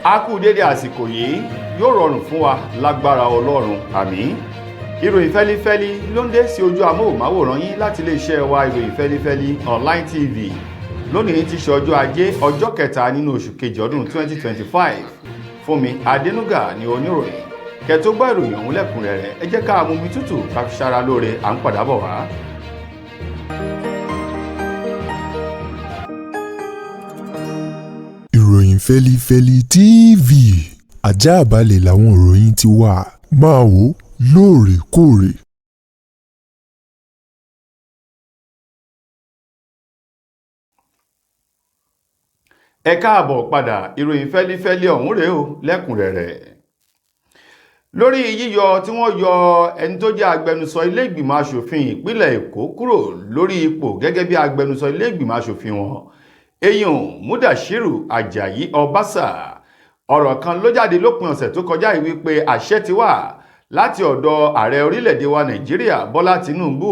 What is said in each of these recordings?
A kú dédé àsìkò yìí yóò rọrùn fún wa lágbára Ọlọ́run àmín. Ìròyìn fẹ́lífẹ́lí ló ń dé sí ojú amóhùnmáwòrán yín láti iléeṣẹ́ wa ìròyìn fẹ́lífẹ́lí online tv. Lónìí ti ṣe ọjọ́ ajé ọjọ́ kẹta nínú oṣù kejì ọdún 2025. Fúnmi Adénúgà ni oníròyìn. Kẹ́ tó gbọ́ ìròyìn ọ̀hún lẹ́kùnrẹ́rẹ́ ẹ jẹ́ ká mú mi tútù ká fi ṣara lóore à ń padà bọ̀ wá. Ìròyìn Feli-feli TV àjààbálẹ̀ làwọn ìròyìn ti wà máa wò lóòrèkóòrè. Ẹ káàbọ̀ padà ìròyìn fẹ́lífẹ́lí ọ̀hún rèé o lẹ́kùnrẹ́rẹ́. Lórí yíyọ tí wọ́n yọ ẹni tó jẹ́ agbẹnusọ ilé ìgbìmọ̀ asòfin ìpínlẹ̀ Èkó kúrò lórí ipò gẹ́gẹ́ bí agbẹnusọ ilé ìgbìmọ̀ asòfin wọn eyín Mudashiru Ajayi Obasa, ọ̀rọ̀ kan ló jáde lópin ọ̀sẹ̀ tó kọjá yìí wípé àṣẹ ti wà láti ọ̀dọ̀ ààrẹ orílẹ̀-èdè wa Nàìjíríà Bọ́lá Tinubu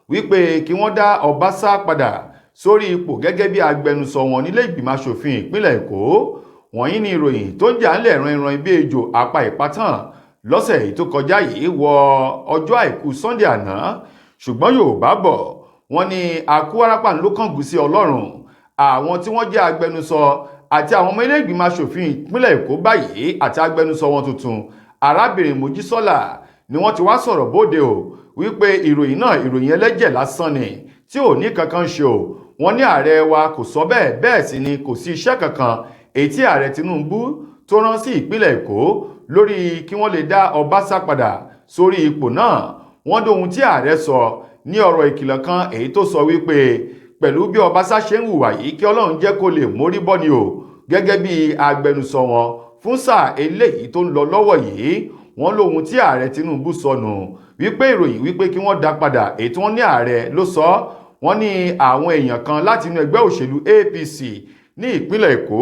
wípé kí wọ́n dá Obasa padà sórí ipò gẹ́gẹ́ bí agbẹnusọ wọn nílé ìgbìmọ̀ asòfin ìpínlẹ̀ Èkó. Wọ̀nyí ni ìròyìn tó ń jà ńlẹ̀ ìran bí ejò apá ìpátán lọ́sẹ̀ tó kọjá yìí wọ ọjọ́ àìkú Sunday àná. Ṣùgbọ́n Yorùbá bọ̀ wọ́n ní akú wárápá ló kángun sí Ọlọ́run. Àwọn tí wọ́n jẹ́ agbẹnusọ àti àwọn ọmọ ilé ìgbìmọ̀ asòfin ìpínlẹ̀ Èkó báyìí àti agbẹnusọ wọn tuntun arábìnrin Mojísọ́lá ni wọ́n ti wá sọ̀rọ̀ bóde o wípé ìròyìn náà ìròyìn ẹlẹ́jẹ̀ lásán ni tí ò ní kankan ṣe o. Wọ́n ní ààrẹ wa kò sọ bẹ́ẹ̀, bẹ́ẹ̀ sì ni kò sí iṣẹ́ kankan èyí tí ààrẹ Tinubu tó rán sí ìpínlẹ̀ Èkó lórí kí wọ́n lè dá Obasa padà sórí ipò náà. Wọ́n dóhun tí ààrẹ sọ ní ọ̀rọ̀ ìkìlọ̀ kan èyí tó sọ wípé pẹ̀lú bí Obasa ṣe ń hùwà yìí kí Ọlọ́run jẹ́ kó lè mórí bọ́ ni o gẹ́gẹ́ bí agbẹnusọ wọn fún sáà eléyìí tó ń lọ lọ́wọ́ yìí. Wọ́n lóhun tí ààrẹ Tinubu sọnù wípé ìròyìn wípé kí wọ́n dá padà èyí tí wọ́n ní ààrẹ ló sọ. Wọ́n ní àwọn èèyàn kan láti inú ẹgbẹ́ òṣèlú APC ní ìpínlẹ̀ Èkó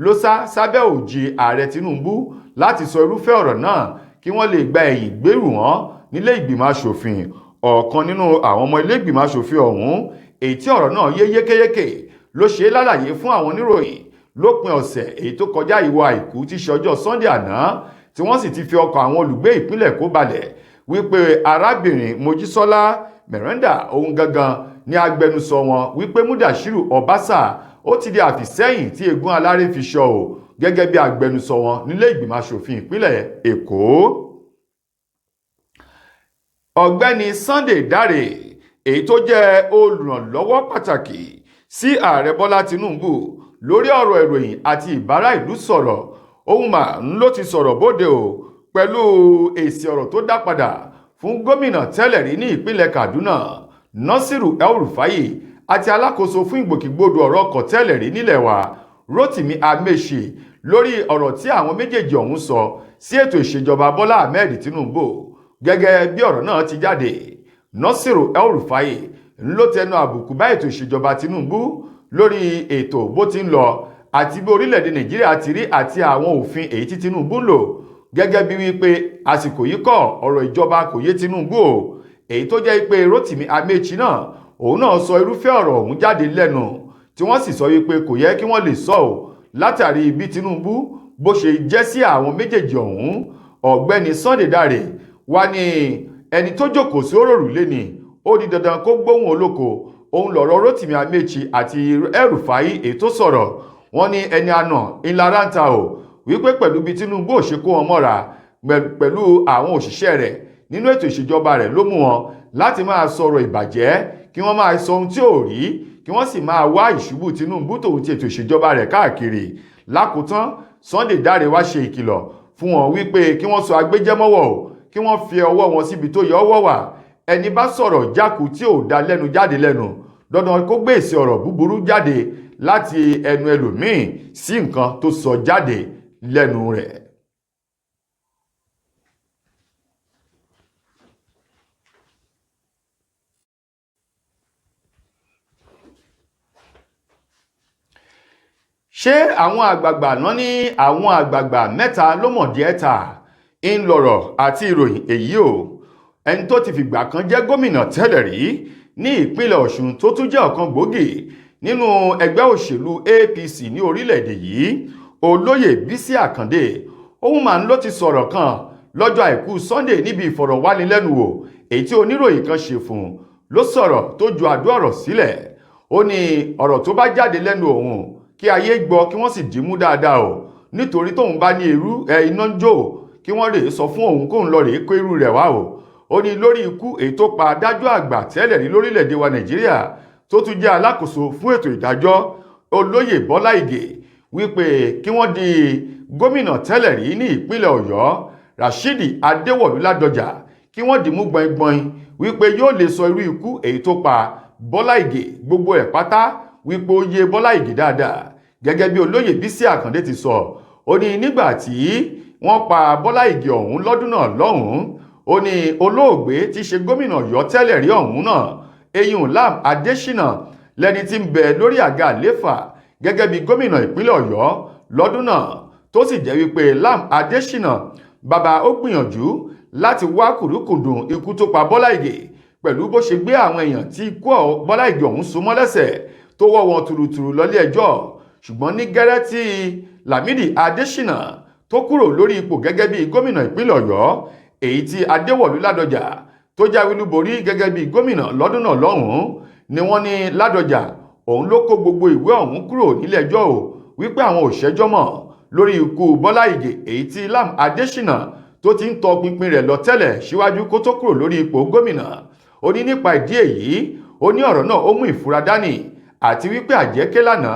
ló sá sábẹ́ òjì ààrẹ Tinubu láti sọ irúfẹ́ ọ̀rọ̀ náà kí wọ́n lè gba ẹ̀yìn gbèrú wọn nílé ìgbìmọ̀ asòfin. Ọ̀kan nínú àwọn ọmọ ilé ìgbìmọ̀ asòfin ọ̀hún èyí tí ọ̀rọ̀ náà yé yékéyéké ló ṣe lálàyé fún àwọn oníròyìn lópin ọ̀sẹ̀ èyí tó kọjá ìwọ àìkú tí ṣe ọjọ́ Sunday àná, tí wọ́n sì ti fi ọkàn àwọn olùgbé ìpínlẹ̀ Èkó balẹ̀ wípé arábìnrin Mojísọ́lá Mẹ̀rẹ́ndà ohun gangan ní agbẹnusọ wọn wípé Mudashiru Obasa ó ti di àfìsẹ́yìn tí egun aláré fi ṣọ ò gẹ́gẹ́ bí agbẹnusọ wọn nílé ìgbìmọ̀ asòfin ìpínlẹ̀ Èkó. Ọ̀gbẹ́ni Sunday Dare èyí tó jẹ́ olùrànlọ́wọ́ pàtàkì sí ààrẹ Bọ́lá Tinubu lórí ọ̀rọ̀ ìròyìn àti ìbára ìlú sọ̀rọ̀ ohun mà ń ló ti sọ̀rọ̀ bóde o pẹ̀lú èsì ọ̀rọ̀ tó dá padà fún gómìnà tẹ́lẹ̀ rí ní ìpínlẹ̀ Kaduna Nasiru El-Rufai àti alákòóso fún ìgbòkègbodò ọ̀rọ̀ ọkọ̀ tẹ́lẹ̀ rí nílẹ̀ wa Rotimi Amechi lórí ọ̀rọ̀ tí àwọn méjèèjì ọ̀hún sọ sí ètò ìṣèjọba Bọ́lá Ahmed Tinubu. Gẹ́gẹ́ bí ọ̀rọ̀ náà ti jáde, Nasiru El-Rufai ló tẹnu àbùkù bá ètò ìṣèjọba Tinubu lórí ètò bó ti ń lọ àti bí orílẹ̀-èdè Nàìjíríà ti rí àti àwọn òfin èyí tí Tinubu ń lò, gẹ́gẹ́ bí wípé àsìkò yìí kọ́ ọ̀rọ̀ ìjọba kò yé Tinubu o. Èyí tó jẹ́ pé Rotimi Amechi náà òun náà sọ irúfẹ́ ọ̀rọ̀ ọ̀hún jáde lẹ́nu tí wọ́n sì sọ wípé kò yẹ kí wọ́n lè sọ ò látàrí bí Tinubu bó ṣe jẹ́ sí àwọn méjèèjì ọ̀hún. Ọ̀gbẹ́ni Sunday Dare wá ní ẹni tó jókòó sí òrùlé ni ó di dandan kó gbóhùn olóko. Òun lọ̀rọ̀ Rotimi Amechi àti El-Rufai èyí tó sọ̀rọ̀. Wọ́n ní ẹni àná ìlara ń ta ò wípé pẹ̀lú bí Tinubu ò ṣe kó wọn mọ́ra pẹ̀lú àwọn òṣìṣẹ́ rẹ̀ nínú ètò ìṣèjọba rẹ̀ ló mú wọn láti máa sọ̀rọ̀ ìbàjẹ́, kí wọ́n máa sọ ohun tí ò rí, kí wọ́n sì máa wá ìṣubú Tinubu tòun ti ètò ìṣèjọba rẹ̀ káàkiri. Lákòótán Sunday Dare wá ṣe ìkìlọ̀ fún wọn wípé kí wọ́n sọ agbéjẹ́mọ́wọ́ o, kí wọ́n fi ọwọ́ wọn síbi tó yọ ọwọ́ wà. Ẹni bá sọ̀rọ̀ jákù tí ò dá lẹ́nu jáde lẹ́nu, dandan kó gbé èsì ọ̀rọ̀ búburú jáde láti ẹnu ẹlòmíì sí nǹkan tó sọ jáde lẹ́nu rẹ̀. Ṣé àwọn àgbààgbà náà ní àwọn àgbààgbà mẹ́ta ló mọ̀ díẹ̀ ta ń lọ̀rọ̀ àti ìròyìn èyí o. Ẹni tó ti fìgbà kan jẹ́ gómìnà tẹ́lẹ̀ rí ní ìpínlẹ̀ Ọ̀ṣun tó tún jẹ́ ọ̀kan gbòógì nínú ẹgbẹ́ òṣèlú APC ní orílẹ̀-èdè yìí, Olóyè Bisi Akande òun mà ń ló ti sọ̀rọ̀ kan lọ́jọ́ àìkú Sunday níbi ìfọ̀rọ̀wánilẹ́nuwò èyí tí oníròyìn kan ṣe fún un ló sọ̀rọ̀ tó ju àdó ọ̀rọ̀ sílẹ̀. Ó ní ọ̀rọ̀ tó bá jáde lẹ́nu òun kí ayé gbọ́ kí wọ́n sì dìímú dáadáa o, nítorí tóun bá ní iná ń jó kí wọ́n rèé sọ fún òun kóun lọ rèé kó irú rẹ̀ wá o. Ó ní lórí ikú èyí tó pa adájọ́ àgbà tẹ́lẹ̀ rí lórílẹ̀‐èdè wa Nàìjíríà tó tún jẹ́ alákòóso fún ètò ìdájọ́ Olóyè Bọ́lá Ìgè wípé kí wọ́n di gómìnà tẹ́lẹ̀ rí ní ìpínlẹ̀ Ọ̀yọ́ Rasheed Adewolu Ladoja kí wọ́n dìímú gbọ̀ngbọ̀n wípé yóò lè sọ irú ikú èyí tó pa Bọ́lá Ìgè gbogbo ẹ̀ pátá wípé ó yé Bọ́lá Ìgè dáadáa. Gẹ́gẹ́ bí Olóyè Bisi Akande ti sọ, ó ní nígbà tí wọ́n pa Bọ́lá Ìgè ọ̀hún lọ́dún náà lọ́hùn-ún, ó ní olóògbé tí ṣe gómìnà Ọ̀yọ́ tẹ́lẹ̀ rí ọ̀hún náà eyín Lam Adésínà lẹni tí ń bẹ lórí àga àléfà gẹ́gẹ́ bí gómìnà ìpínlẹ̀ Ọ̀yọ́ lọ́dún náà, tó sì jẹ́ wípé Lam Adésínà bàbá ó gbìyànjú láti wá kùrúkùndùn ikú tó pa Bọ́lá Ìgè pẹ̀lú bó ṣe gbé àwọn èèyàn tí ikú Bọ́lá Ìgè ọ̀hún so mọ́ lẹ́sẹ̀ tó wọ́ wọn tùrùtùrù lọlé ẹjọ́. Ṣùgbọ́n ní gẹ́rẹ́ tí Lámídì Adésínà tó kúrò lórí ipò gẹ́gẹ́ bí gómìnà ìpínlẹ̀ Ọ̀yọ́, èyí tí Adéwọ̀lú Ládọjà tó jáwé olúborí gẹ́gẹ́ bí gómìnà lọ́dún náà lọ́hùn-ún, ni wọ́n ní Ládọjà òun ló kó gbogbo ìwé ọ̀hún kúrò nílé ẹjọ́ o wípé àwọn ò ṣẹjọ́ mọ́ lórí ikú Bọ́lá Ìgè èyí tí Lam Adésínà tó ti ń tọ pinpin rẹ̀ lọ tẹ́lẹ̀ síwájú kó tó kúrò lórí ipò gómìnà. Ó ní nípa ìdí èyí, ó ní ọ̀rọ̀ náà ó mú ìfura dání àti wípé àjẹ́ ké lánàá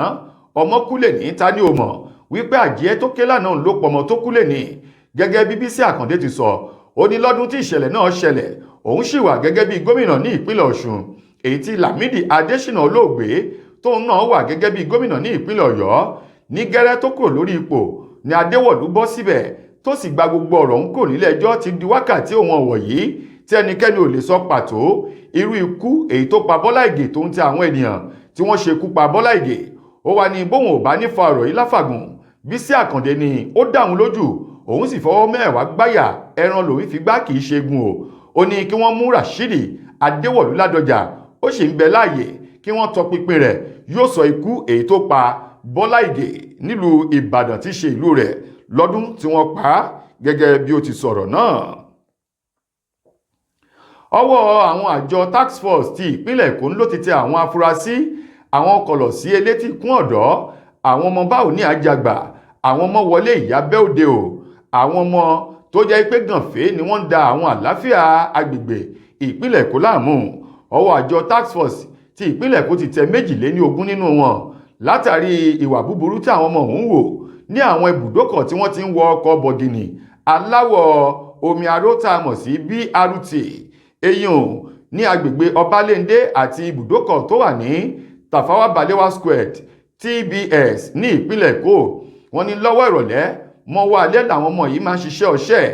ọmọ kú lè ní ta ni ò mọ̀ wípé àjẹ́ tó ké lánàá ló pọmọ tó kú lè ní. Gẹ́gẹ́ bí Bisi Akande ti sọ, ó ní lọ́dún tí ìṣẹ̀lẹ̀ náà ṣẹlẹ̀ òun sì wà gẹ́gẹ́ bí gómìnà ní ìpínlẹ̀ Ọ̀ṣun, èyí tí Lámídì Adésínà olóògbé tóun náà wà gẹ́gẹ́ bí gómìnà ní ìpínlẹ̀ Ọ̀yọ́. Ní gẹ́rẹ́ tó kúrò lórí ipò ni Adéwọ̀lú bọ́ síbẹ̀ tó sì gba gbogbo ọ̀rọ̀ ń kò nílé ẹjọ́ ti di wákàtí òun ọ̀wọ̀ yìí tí ẹnikẹ́ni ò lè sọ pàtó irú ikú èyí tó pa Bọ́lá Ìgè tó ń tẹ àwọn ènìyàn tí wọ́n ṣe ikú pa Bọ́lá Ìgè. Ó wá ní bóun ò bá ní fa ọ̀rọ̀ yìí láfàgùn, Bisi Akande ni ó dá òun lójú, òun sì fọwọ́ mẹ́wàá gbáyà ẹran lòun fi gbá kì í ṣe gun o. Ó ní kí wọ́n mú Rasheed Adéwọ̀lú Ládọjà, ó sì ń bẹ láàyè kí wọ́n tọpinpin rẹ̀ yóò sọ ikú èyí tó pa Bọ́lá Ìgè nílùú Ìbàdàn tí ṣe ìlú rẹ̀ lọ́dún tí wọ́n pa á, gẹ́gẹ́ bí ó ti sọ̀rọ̀ náà. Ọwọ́ àwọn àjọ task force ti ìpínlẹ̀ Èkó ló ti tẹ àwọn afurasí àwọn kọ̀lọ̀sí elétí kún ọ̀dọ́, àwọn ọmọ báwo ní àjàgbà, àwọn ọmọ wọlé ìyábẹ́ òde o, àwọn ọmọ tó jẹ́ pé gànfẹ́ ni wọ́n ń da àwọn àlàáfíà agbègbè ìpínlẹ̀ Èkó láàmú. Ọwọ́ àjọ task force ti ìpínlẹ̀ Èkó ti tẹ 22 nínú wọn látàrí ìwà búburú tí àwọn ọmọ ọ̀hún wò ní àwọn ibùdókọ̀ tí wọ́n ti ń wọ ọkọ̀ bọ̀gìnì aláwọ̀ omi aró tá a mọ̀ sí BRT eyín ní agbègbè Ọbalẹ́ndé àti ibùdókọ̀ tó wà ní Tafawa Balewa Square TBS ní ìpínlẹ̀ Èkó. Wọ́n ní lọ́wọ́ ìrọ̀lẹ́ mọ́wọ́ alẹ́ làwọn ọmọ yìí máa ń ṣiṣẹ́ ọṣẹ́.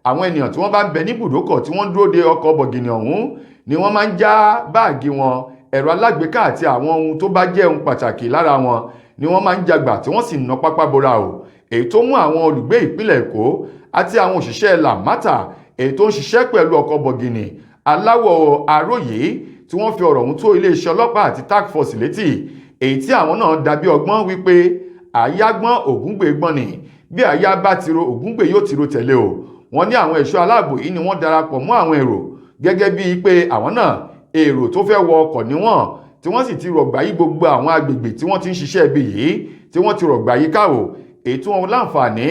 Àwọn ènìyàn tí wọ́n bá ń bẹ ní ibùdókọ̀ tí wọ́n dúró de ọkọ̀ bọ̀gìnì ọ̀hún ni wọ́n máa ń já báàgì wọn, ẹ̀rọ alágbèéká àti àwọn ohun tó bá jẹ́ ohun pàtàkì lára wọn ni wọ́n máa ń jagbà tí wọ́n sì ná pápá bora o. Èyí tó mú àwọn olùgbé ìpínlẹ̀ Èkó àti àwọn òṣìṣẹ́ Lamata èyí tó ń ṣiṣẹ́ pẹ̀lú ọkọ̀ bọ̀gìnì aláwọ̀ aró yìí tí wọ́n fi ọ̀rọ̀ ọ̀hún tó iléeṣẹ́ ọlọ́pàá àti task force létí, èyí tí àwọn náà dàbí ọgbọ́n wípé àyágbọ́n ògúngbè gbọ́n ni, bí àyá bá tiro ògúngbè yóò tiro tẹ̀lé o. Wọ́n ní àwọn ẹ̀ṣọ́ aláàbò yìí ni wọ́n darapọ̀ mọ́ àwọn èrò gẹ́gẹ́ bíi pé àwọn náà èrò tó fẹ́ wọ ọkọ̀ níwọ̀n, tí wọ́n sì ti rọ̀gbà yí gbogbo àwọn agbègbè tí wọ́n ti ń ṣiṣẹ́ ibi yìí tí wọ́n ti rọ̀gbà yí káwò, èyí tí wọ́n láǹfààní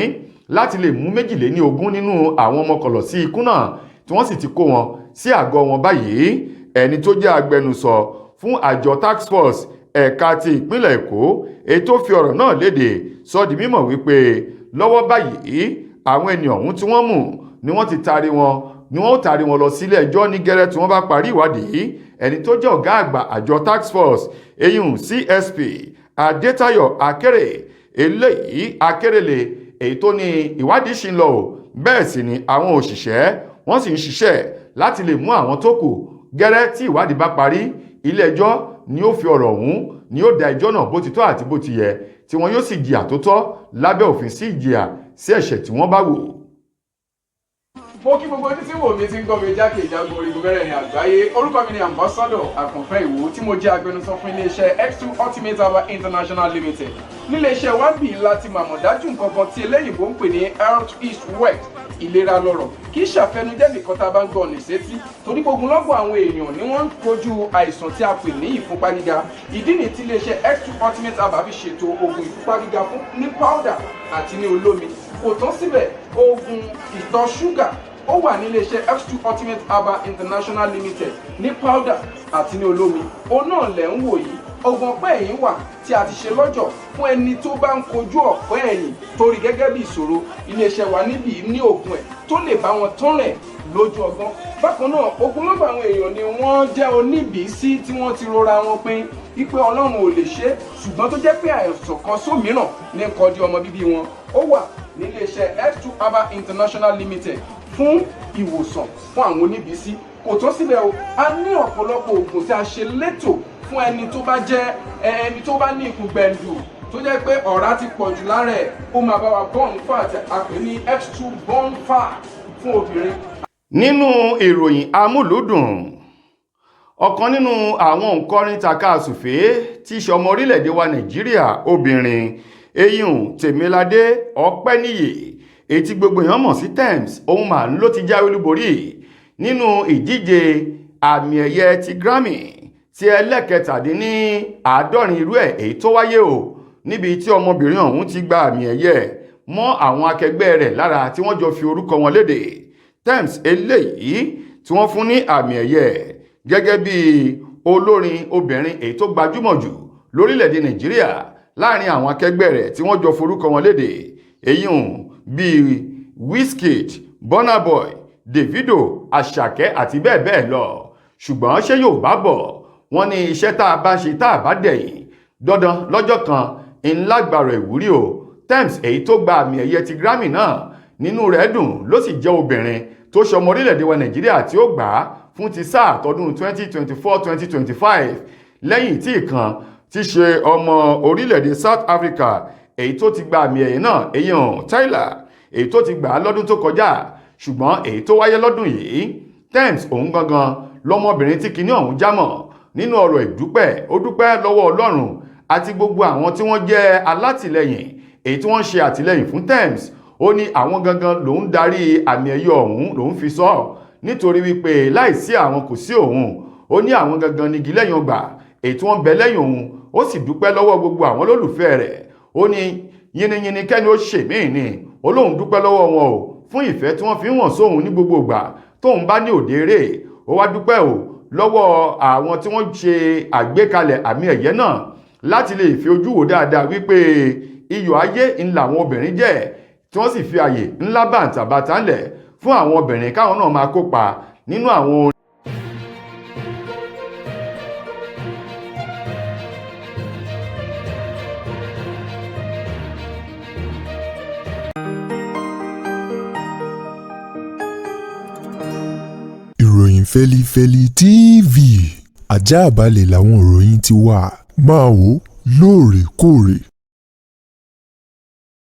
láti lè mú 22 nínú àwọn ọmọ kọ̀lọ̀sí ikú náà tí wọ́n sì ti kó wọn sí àgọ́ wọn báyìí. Ẹni tó jẹ́ agbẹnusọ fún àjọ task force ẹ̀ka ti ìpínlẹ̀ Èkó èyí tó fi ọ̀rọ̀ náà léde sọ di mímọ̀ wípé lọ́wọ́ báyìí àwọn ènìyàn ọ̀hún tí wọ́n mú ni wọ́n ti taari wọn lọ sílé ẹjọ́ ní gẹ́rẹ́ tí wọ́n bá parí ìwádìí. Ẹni tó jẹ́ ọ̀gá àgbà àjọ task force eyín CSP Adétayọ̀ Akérèlé èyí tó ní ìwádìí ṣì ń lọ o, bẹ́ẹ̀ sì ni àwọn òṣìṣẹ́ wọ́n sì ń ṣiṣẹ́ láti lè mú àwọn tó kù. Gẹ́rẹ́ tí ìwádìí bá parí, ilé ẹjọ́ ni ó fi ọ̀rọ̀ ọ̀hún ni ó dá ẹjọ́ náà bó ti tọ́ àti bó ti yẹ, tí wọn yóò sì jìyà tó tọ́ lábẹ́ òfin sí ìjìyà sí ẹ̀ṣẹ̀ tí wọ́n bá wò. Mo kí gbogbo ojú tí wò mí ti ń gbọ́ mi jákèjádò orígun mẹ́rẹ̀ẹ̀rin àgbáyé. Orúkọ mi ni Ambassador Àkànfẹ́ Ìwò tí mo jẹ́ agbẹnusọ fún iléeṣẹ́ X2 Ultimate Herbal International Limited. níléeṣẹ́ wa bì láti màmọ̀ dájú nǹkan kan tí eléyìnbó ń pè ní health is wealth, ìlera lọ́rọ̀. Kì í ṣàfẹnujẹ́ nìkan tá a bá ń gbọ́ ní sétí, torí ogunlọ́gọ̀ àwọn èèyàn ni wọ́n ń kojú àìsàn tí a pè ní ìfúnpá gíga. Ìdí nìyí tí iléeṣẹ́ X2 Ultimate Herbal fi ṣètò oògùn ìfúnpá gíga fún ní powder àti ní olómi. Kò tán síbẹ̀, oògùn ìtọ̀ ṣúgà ó wà ní iléeṣẹ́ X2 Ultimate Herbal International Limited ní powder àti ní olómi. Òun náà lẹ̀ ń wò yìí. Oògùn ọ̀pẹ́ ẹ̀yìn wà tí a ti ṣe lọ́jọ̀ fún ẹni tó bá ń kojú ọ̀pẹ́ ẹ̀yìn torí gẹ́gẹ́ bí ìṣòro. Iléeṣẹ́ wa níbí ní oògùn ẹ̀ tó lè bá wọn tán rẹ̀ lójú ọgbọ́n. Bákan náà, ogunlọ́gọ̀ àwọn èèyàn ni wọ́n jẹ́ oníbìísí tí wọ́n ti rora wọn pín wípé Ọlọ́run ò lè ṣe, ṣùgbọ́n tó jẹ́ pé àìsàn kan sómìíràn ní nǹkan di ọmọ bíbí wọn. Ó wà ní iléeṣẹ́ X2 Herbal International Limited fún ìwòsàn fún àwọn oníbìísí. Kò tán síbẹ̀ o, a ní ọ̀pọ̀lọpọ̀ oògùn tí a ṣe létò fún ẹni tó bá jẹ́ ẹni tó bá ní ikùn gbẹ̀ndù tó jẹ́ pé ọ̀rá ti pọ̀ jù lára ẹ̀, ó máa bá wa burn fat, a pè ní X2 burn fat fún obìnrin. Nínú ìròyìn amúlùúdùn, ọ̀kan nínú àwọn òǹkọrin takasùfé tí í ṣe ọmọ orílẹ̀-èdè wa Nàìjíríà obìnrin eyín Tèmiládé Ọpẹ́níyì èyí tí gbogbo èèyàn mọ̀ sí Tems, òun mà ló ti jáwé olúborí nínú ìdíje àmì ẹ̀yẹ ti Grammy ti ẹlẹ́kẹtàdínní-àádọ́rin irú ẹ̀ èyí tó wáyé o, níbi tí ọmọbìnrin ọ̀hún ti gba àmì ẹ̀yẹ mọ́ àwọn akẹgbẹ́ rẹ̀ lára tí wọ́n jọ fi orúkọ wọn léde. Tems eléyìí tí wọ́n fún ní àmì ẹ̀yẹ gẹ́gẹ́ bí olórin obìnrin èyí tó gbajúmọ̀ jù lórílẹ̀‐èdè Nàìjíríà láàrin àwọn akẹgbẹ́ rẹ̀ tí wọ́n jọ forúkọ wọn léde, èyíùn bíi Wizkid, Burna Boy, Davido, Àṣàkẹ́ àti bẹ́ẹ̀ bẹ́ẹ̀ lọ. Ṣùgbọ́n ṣé Yorùbá bọ̀ wọ́n ní iṣẹ́ tá a bá ṣe tá a bá dẹ̀yìn dandan lọ́jọ́ kan ńlá gbàrọ̀ ìwúrí o. Tems èyí tó gba àmì ẹ̀yẹ ti Grammy náà nínú rẹ̀ dùn ló sì jẹ́ obìnrin tó ṣe ọmọ orílẹ̀-èdè wa Nàìjíríà tí ó gbà á fún ti sáà tọdún 2024-2025 lẹ́yìn tí ìkan ti ṣe ọmọ orílẹ̀-èdè South Africa èyí tó ti gba àmì ẹ̀yẹ náà èyàn Tyler èyí tó ti gbà á lọ́dún tó kọjá. Ṣùgbọ́n èyí tó wáyé lọ́dún yìí, Tems òun gangan lọ́mọbìnrin tí kinní ọ̀hún jámọ̀ nínú ọ̀rọ̀ ìdúpẹ́. Ó dúpẹ́ lọ́wọ́ Ọlọ́run àti gbogbo àwọn tí wọ́n jẹ́ alátìlẹyìn èyí tí wọ́n ṣe àtìlẹyìn fún Tems. Ó ní àwọn gangan lòun darí àmì ẹ̀yẹ ọ̀hún lòun fi sọ nítorí wípé láìsí àwọn kò sí òun. Ó ní àwọn gangan nigi lẹ́yìn ọgbà èyí tí wọ́n bẹ lẹ́yìn òun. Ó sì dúpẹ́ lọ́wọ́ gbogbo àwọn olólùfẹ́ rẹ̀. Ó ní yìnyínyìnyín kẹ́ni ó ṣèmíì ni. Ó lóun dúpẹ́ lọ́wọ́ wọn o fún ìfẹ́ tí wọ́n fi ń wọ̀n sóhun ní gbogbo ìgbà tóun bá ní òde eré. Ó wá dúpẹ́ o lọ́wọ́ àwọn tí wọ́n ṣe àgbékalẹ̀ àmì ẹ̀yẹ náà láti lè fi ojú wò dáadáa wípé iyọ̀ ayé ńlá àwọn obìnrin jẹ́, tí wọ́n sì fi àyè ńlá bàǹtàbàtà ńlẹ̀ fún àwọn obìnrin káwọn náà máa kópa nínú àwọn ìròyìn Feli-feli TV àjààbálẹ̀ làwọn ìròyìn ti wà, máa wò lóòrèkóòrè.